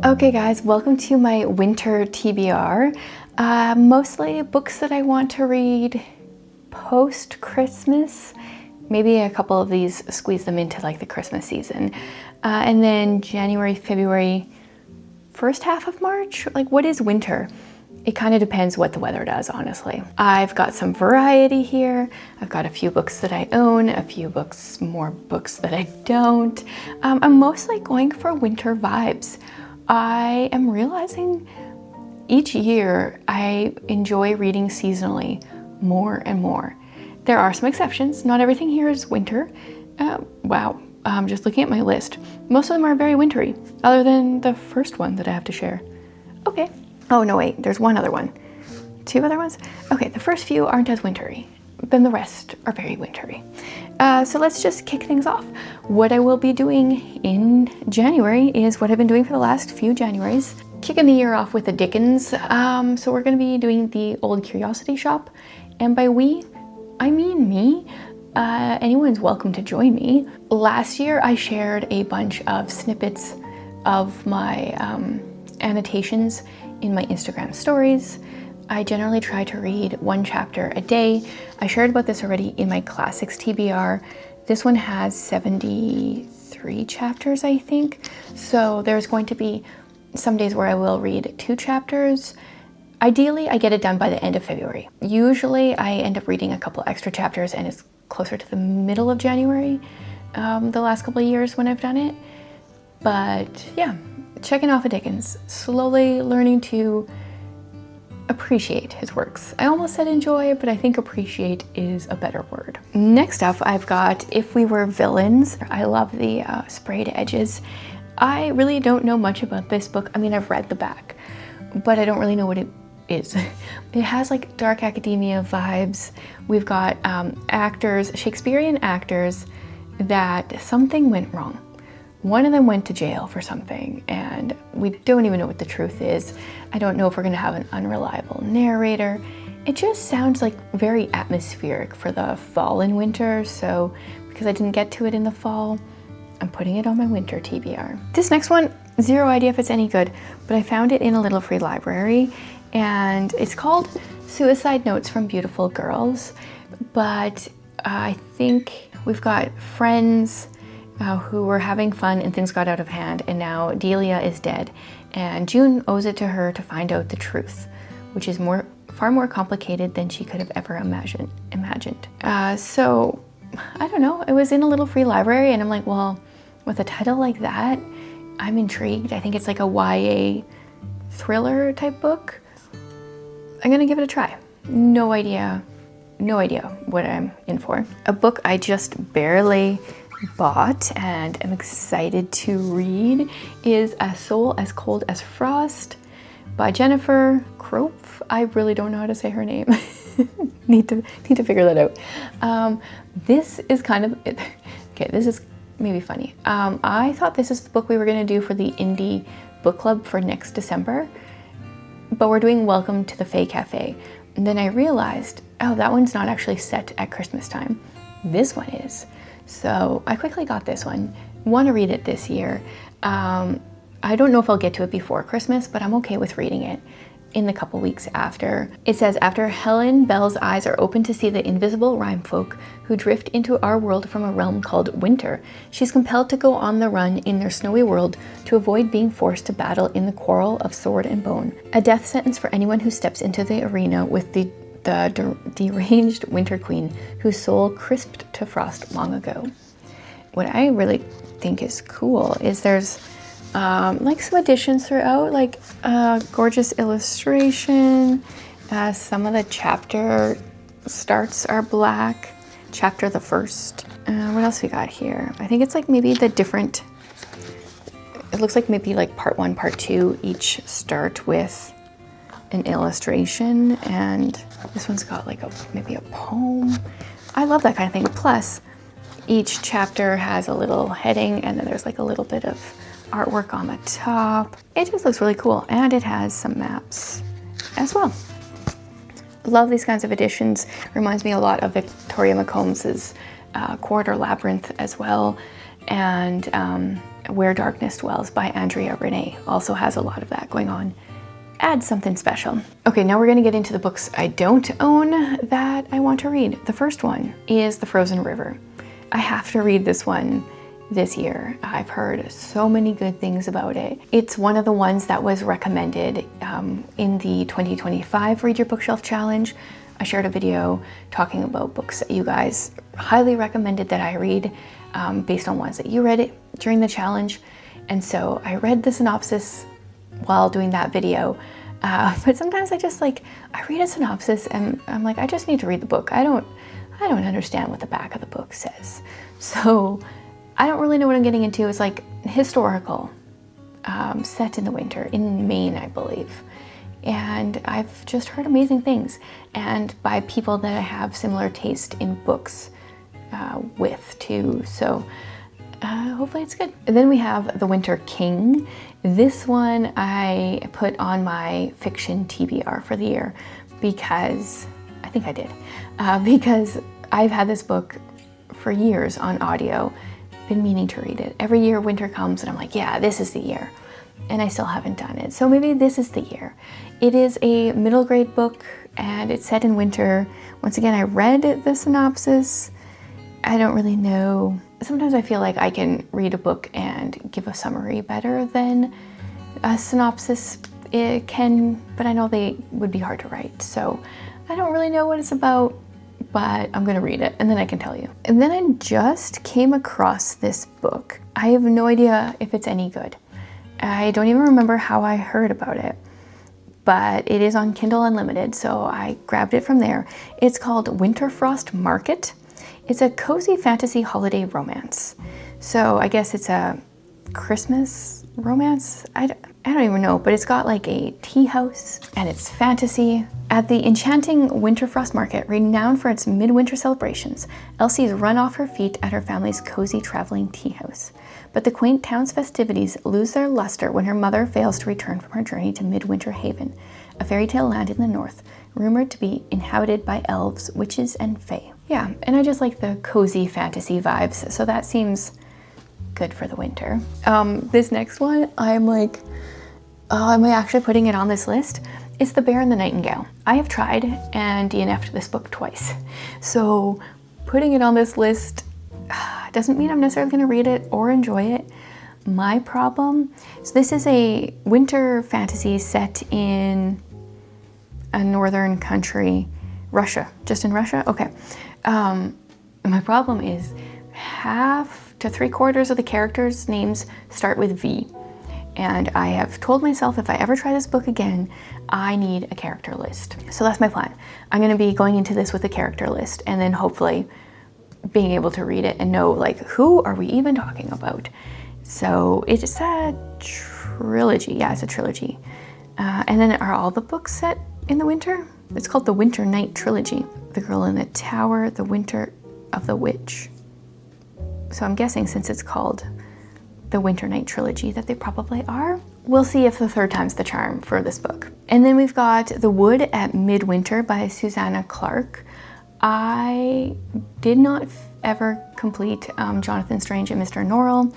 Okay guys, welcome to my winter TBR. Mostly books that I want to read post-Christmas. Maybe a couple of these, squeeze them into like the Christmas season. And then January, February, first half of March. Like, what is winter? It kind of depends what the weather does, honestly. I've got some variety here. I've got a few books that I own, a few books, more books that I don't. I'm mostly going for winter vibes. I am realizing each year I enjoy reading seasonally more and more. There are some exceptions. Not everything here is winter. Wow, just looking at my list. Most of them are very wintry, other than the first one that I have to share. Okay. Oh no, wait, there's one other one. Two other ones? Okay, the first few aren't as wintry. Then the rest are very wintry. So let's just kick things off. What I will be doing in January is what I've been doing for the last few Januaries. Kicking the year off with the Dickens. So we're gonna be doing the Old Curiosity Shop. And by we, I mean me. Anyone's welcome to join me. Last year I shared a bunch of snippets of my annotations in my Instagram stories. I generally try to read one chapter a day. I shared about this already in my Classics TBR. This one has 73 chapters, I think. So there's going to be some days where I will read 2 chapters. Ideally, I get it done by the end of February. Usually I end up reading a couple extra chapters and it's closer to the middle of January, the last couple of years when I've done it. But yeah, checking off a Dickens, slowly learning to appreciate his works. I almost said enjoy, but I think appreciate is a better word. Next up, I've got If We Were Villains. I love the sprayed edges. I really don't know much about this book. I mean, I've read the back, but I don't really know what it is. It has like dark academia vibes. We've got actors, Shakespearean actors, that something went wrong. One of them went to jail for something, and we don't even know what the truth is. I don't know if we're gonna have an unreliable narrator. It just sounds like very atmospheric for the fall and winter, so because I didn't get to it in the fall, I'm putting it on my winter TBR. This next one, zero idea if it's any good, but I found it in a little free library, and it's called Suicide Notes from Beautiful Girls, but I think we've got friends who were having fun and things got out of hand, and now Delia is dead and June owes it to her to find out the truth, which is far more complicated than she could have ever imagined. So I don't know, it was in a little free library and I'm like, well, with a title like that, I'm intrigued. I think it's like a YA thriller type book. I'm gonna give it a try. No idea what I'm in for. A book I just barely bought and am excited to read is A Soul as Cold as Frost by Jennifer Crope. I really don't know how to say her name. need to figure that out. This is kind of okay, this is maybe funny. I thought this is the book we were going to do for the indie book club for next December, but we're doing Welcome to the Fae Cafe. And then I realized, oh, that one's not actually set at Christmas time. This one is. So I quickly got this one. Want to read it this year. I don't know if I'll get to it before Christmas, but I'm okay with reading it in the couple weeks after. It says, after Helen Bell's eyes are open to see the invisible rhyme folk who drift into our world from a realm called winter, she's compelled to go on the run in their snowy world to avoid being forced to battle in the quarrel of sword and bone. A death sentence for anyone who steps into the arena with the deranged winter queen whose soul crisped to frost long ago. What I really think is cool is there's like some additions throughout, like gorgeous illustration. Some of the chapter starts are black. Chapter the first. What else we got here? I think it's like maybe the different, it looks like maybe like part 1, part 2 each start with an illustration, and this one's got like maybe a poem. I love that kind of thing. Plus, each chapter has a little heading and then there's like a little bit of artwork on the top. It just looks really cool, and it has some maps as well. Love these kinds of editions. Reminds me a lot of Victoria McCombs's Corridor Labyrinth as well. And Where Darkness Dwells by Andrea Renee also has a lot of that going on. Add something special. Okay, now we're gonna get into the books I don't own that I want to read. The first one is The Frozen River. I have to read this one this year. I've heard so many good things about it. It's one of the ones that was recommended in the 2025 Read Your Bookshelf Challenge. I shared a video talking about books that you guys highly recommended that I read based on ones that you read during the challenge. And so I read the synopsis while doing that video. But sometimes I read a synopsis and I'm like, I just need to read the book. I don't understand what the back of the book says. So I don't really know what I'm getting into. It's like historical, set in the winter, in Maine, I believe. And I've just heard amazing things, and by people that I have similar taste in books with too. So hopefully it's good. And then we have The Winter King. This one I put on my fiction TBR for the year because, I think I did, because I've had this book for years on audio, been meaning to read it. Every year winter comes and I'm like, yeah, this is the year. And I still haven't done it. So maybe this is the year. It is a middle grade book and it's set in winter. Once again, I read the synopsis. I don't really know. Sometimes I feel like I can read a book and give a summary better than a synopsis can, but I know they would be hard to write. So I don't really know what it's about, but I'm gonna read it and then I can tell you. And then I just came across this book. I have no idea if it's any good. I don't even remember how I heard about it, but it is on Kindle Unlimited, so I grabbed it from there. It's called Winterfrost Market. It's a cozy fantasy holiday romance. So I guess it's a Christmas romance? I don't even know, but it's got like a tea house and it's fantasy. At the enchanting Winterfrost Market, renowned for its midwinter celebrations, Elsie's run off her feet at her family's cozy traveling tea house. But the quaint town's festivities lose their luster when her mother fails to return from her journey to Midwinter Haven, a fairy tale land in the north, rumored to be inhabited by elves, witches, and fae. Yeah, and I just like the cozy fantasy vibes, so that seems good for the winter. This next one, I'm like, am I actually putting it on this list? It's The Bear and the Nightingale. I have tried and DNF'd this book twice. So putting it on this list doesn't mean I'm necessarily gonna read it or enjoy it. My problem, so this is a winter fantasy set in a northern country, Russia, just in Russia? Okay. My problem is half to 3/4 of the characters' names start with V. And I have told myself if I ever try this book again, I need a character list. So that's my plan. I'm gonna be going into this with a character list and then hopefully being able to read it and know like, who are we even talking about? So it's a trilogy. Yeah, it's a trilogy. And then are all the books set in the winter? It's called the Winter Night Trilogy. The Girl in the Tower, The Winter of the Witch. So I'm guessing since it's called the Winter Night Trilogy that they probably are. We'll see if the third time's the charm for this book. And then we've got The Wood at Midwinter by Susanna Clarke. I did not ever complete Jonathan Strange and Mr. Norrell.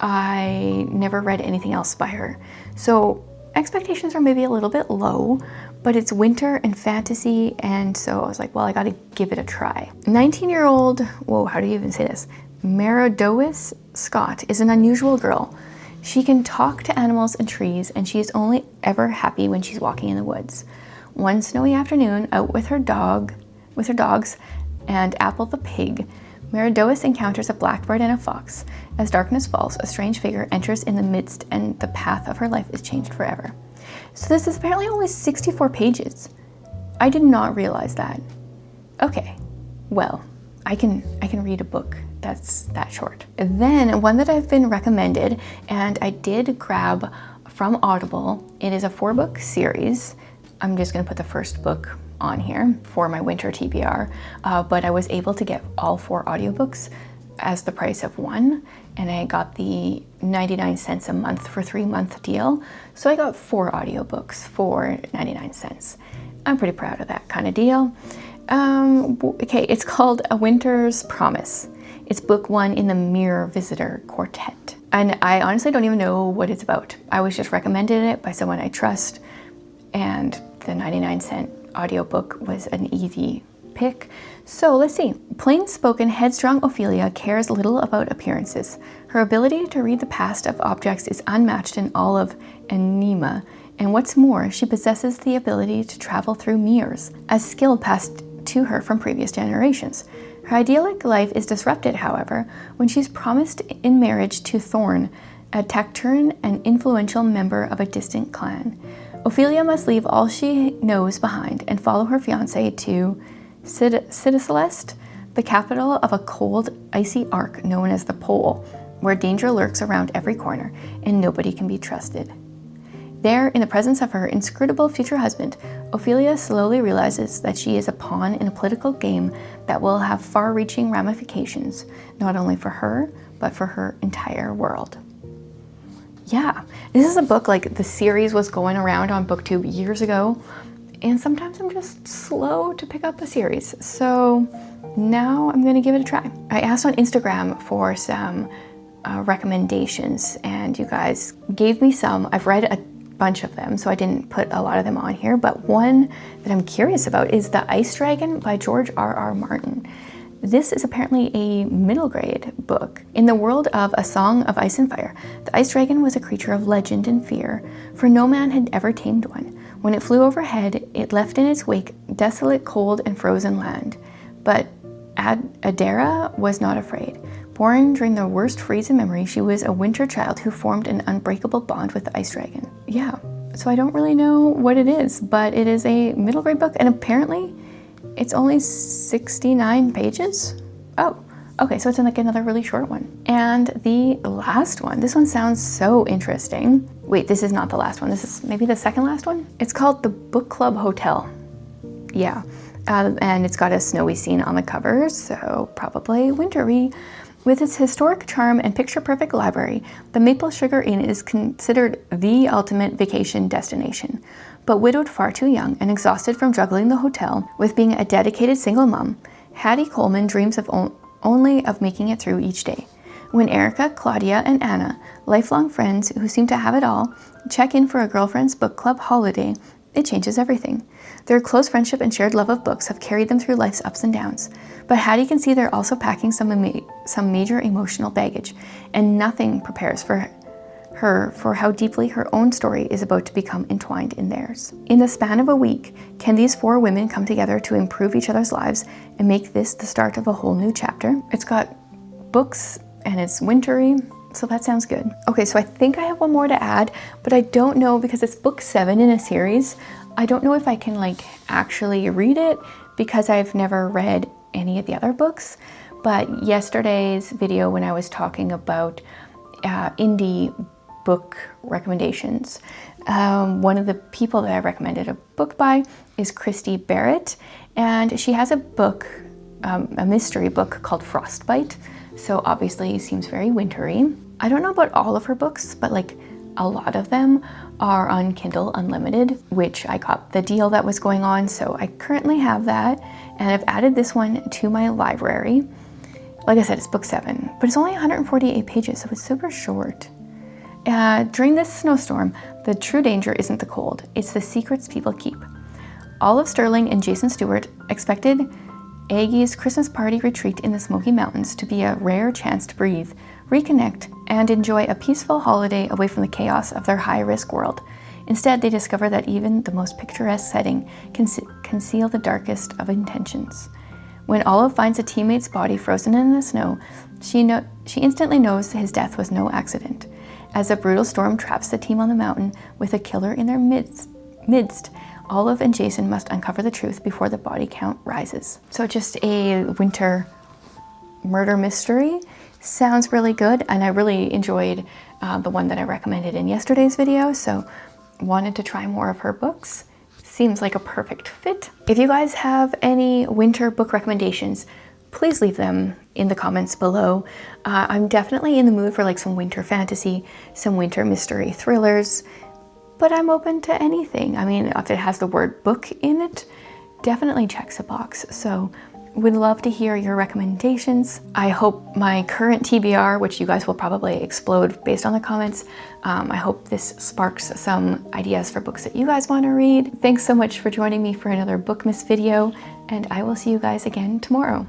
I never read anything else by her. So expectations are maybe a little bit low, but it's winter and fantasy, and so I was like, well, I gotta give it a try. 19-year-old, whoa, how do you even say this? Meredois Scott is an unusual girl. She can talk to animals and trees, and she is only ever happy when she's walking in the woods. One snowy afternoon, out with her dogs, and Apple the pig, Meredois encounters a blackbird and a fox. As darkness falls, a strange figure enters in the midst, and the path of her life is changed forever. So this is apparently only 64 pages. I did not realize that. Okay, well, I can read a book that's that short. And then one that I've been recommended, and I did grab from Audible. It is a 4-book series. I'm just gonna put the first book on here for my winter TBR, but I was able to get all 4 audiobooks as the price of one, and I got the 99 cents a month for 3-month deal. So I got 4 audiobooks for 99 cents. I'm pretty proud of that kind of deal. Okay, it's called A Winter's Promise. It's book 1 in the Mirror Visitor Quartet. And I honestly don't even know what it's about. I was just recommended it by someone I trust, and the 99-cent audiobook was an easy pick. So let's see. Plain-spoken, headstrong Ophelia cares little about appearances. Her ability to read the past of objects is unmatched in all of Enigma, and what's more, she possesses the ability to travel through mirrors, a skill passed to her from previous generations. Her idyllic life is disrupted, however, when she's promised in marriage to Thorn, a Tacturan and influential member of a distant clan. Ophelia must leave all she knows behind and follow her fiancé to Celeste, the capital of a cold, icy arc known as the Pole, where danger lurks around every corner and nobody can be trusted. There, in the presence of her inscrutable future husband, Ophelia slowly realizes that she is a pawn in a political game that will have far-reaching ramifications, not only for her, but for her entire world. Yeah, this is a book, like, the series was going around on BookTube years ago, and sometimes I'm just slow to pick up a series, so now I'm gonna give it a try. I asked on Instagram for some recommendations, and you guys gave me some. I've read a bunch of them, so I didn't put a lot of them on here, but one that I'm curious about is The Ice Dragon by George R.R. Martin. This is apparently a middle grade book. In the world of A Song of Ice and Fire, the ice dragon was a creature of legend and fear, for no man had ever tamed one. When it flew overhead, it left in its wake desolate, cold, and frozen land. But Adara was not afraid. Born during the worst freeze in memory, she was a winter child who formed an unbreakable bond with the ice dragon. Yeah, so I don't really know what it is, but it is a middle grade book, and apparently it's only 69 pages. Oh, okay, so it's like another really short one. And the last one, this one sounds so interesting. Wait, this is not the last one. This is maybe the second last one. It's called The Book Club Hotel. Yeah, and it's got a snowy scene on the cover, so probably wintry. With its historic charm and picture-perfect library, the Maple Sugar Inn is considered the ultimate vacation destination. But widowed far too young and exhausted from juggling the hotel with being a dedicated single mom, Hattie Coleman dreams of only of making it through each day. When Erica, Claudia, and Anna, lifelong friends who seem to have it all, check in for a girlfriend's book club holiday, it changes everything. Their close friendship and shared love of books have carried them through life's ups and downs. But Hattie can see they're also packing some major emotional baggage, and nothing prepares for her for how deeply her own story is about to become entwined in theirs. In the span of a week, can these 4 women come together to improve each other's lives and make this the start of a whole new chapter? It's got books and it's wintry, so that sounds good. Okay, so I think I have one more to add, but I don't know because it's book 7 in a series. I don't know if I can actually read it because I've never read any of the other books. But yesterday's video when I was talking about indie book recommendations, one of the people that I recommended a book by is Christy Barrett, and she has a book, a mystery book called Frostbite. So obviously it seems very wintry. I don't know about all of her books, but a lot of them are on Kindle Unlimited, which I got the deal that was going on, so I currently have that, and I've added this one to my library. Like I said, it's book 7, but it's only 148 pages, so it's super short. During this snowstorm, the true danger isn't the cold, it's the secrets people keep. Olive Sterling and Jason Stewart expected Aggie's Christmas party retreat in the Smoky Mountains to be a rare chance to breathe, reconnect, and enjoy a peaceful holiday away from the chaos of their high-risk world. Instead, they discover that even the most picturesque setting can conceal the darkest of intentions. When Olive finds a teammate's body frozen in the snow, she instantly knows his death was no accident. As a brutal storm traps the team on the mountain with a killer in their midst, Olive and Jason must uncover the truth before the body count rises. So just a winter murder mystery. Sounds really good, and I really enjoyed the one that I recommended in yesterday's video, so wanted to try more of her books. Seems like a perfect fit. If you guys have any winter book recommendations, please leave them in the comments below. I'm definitely in the mood for some winter fantasy, some winter mystery thrillers, but I'm open to anything. I mean, if it has the word book in it, definitely checks a box. So Would love to hear your recommendations. I hope my current TBR, which you guys will probably explode based on the comments, I hope this sparks some ideas for books that you guys want to read. Thanks so much for joining me for another Bookmas video, and I will see you guys again tomorrow.